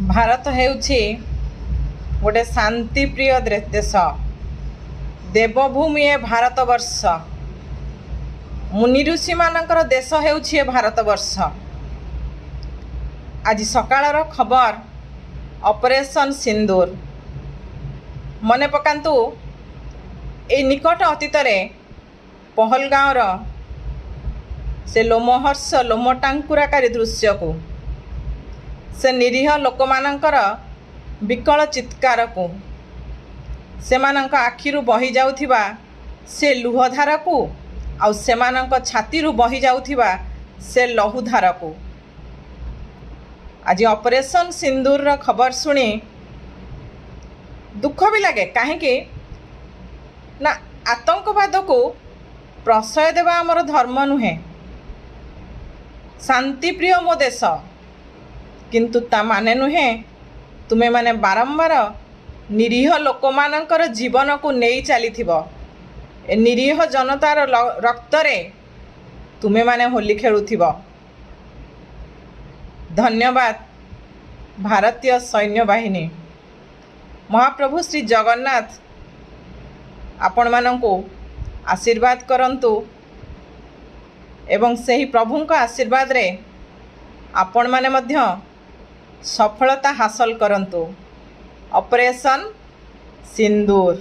ଭାରତ ହେଉଛି ଗୋଟେ ଶାନ୍ତିପ୍ରିୟ ଦେଶ। ଦେବଭୂମି ଏ ଭାରତବର୍ଷ। ମୁନି ଋଷିମାନଙ୍କର ଦେଶ ହେଉଛି ଏ ଭାରତବର୍ଷ। ଆଜି ସକାଳର ଖବର ଅପରେସନ୍ ସିନ୍ଦୁର। ମନେ ପକାନ୍ତୁ, ଏଇ ନିକଟ ଅତୀତରେ ପହଲଗାଁର ସେ ଲୋମହର୍ଷ ଲୋମଟାଙ୍କୁରାକାରୀ ଦୃଶ୍ୟକୁ, ସେ ନିରୀହ ଲୋକମାନଙ୍କର ବିକଳ ଚିତ୍କାରକୁ, ସେମାନଙ୍କ ଆଖିରୁ ବହି ଯାଉଥିବା ସେ ଲୁହଧାରକୁ, ଆଉ ସେମାନଙ୍କ ଛାତିରୁ ବହି ଯାଉଥିବା ସେ ଲହୁଧାରକୁ। ଆଜି ଅପରେସନ୍ ସିନ୍ଦୁରର ଖବର ଶୁଣି ଦୁଃଖ ବି ଲାଗେ। କାହିଁକି ନା, ଆତଙ୍କବାଦକୁ ପ୍ରଶ୍ରୟ ଦେବା ଆମର ଧର୍ମ ନୁହେଁ। ଶାନ୍ତିପ୍ରିୟ ମୋ ଦେଶ, କିନ୍ତୁ ତା ମାନେ ନୁହେଁ ତୁମେମାନେ ବାରମ୍ବାର ନିରୀହ ଲୋକମାନଙ୍କର ଜୀବନକୁ ନେଇ ଚାଲିଥିବ। ଏ ନିରୀହ ଜନତାର ରକ୍ତରେ ତୁମେମାନେ ହୋଲି ଖେଳୁଥିବ। ଧନ୍ୟବାଦ ଭାରତୀୟ ସୈନ୍ୟବାହିନୀ। ମହାପ୍ରଭୁ ଶ୍ରୀ ଜଗନ୍ନାଥ ଆପଣମାନଙ୍କୁ ଆଶୀର୍ବାଦ କରନ୍ତୁ ଏବଂ ସେହି ପ୍ରଭୁଙ୍କ ଆଶୀର୍ବାଦରେ ଆପଣମାନେ ମଧ୍ୟ ସଫଳତା ହାସଲ କରନ୍ତୁ। ଅପରେସନ୍ ସିନ୍ଦୁର।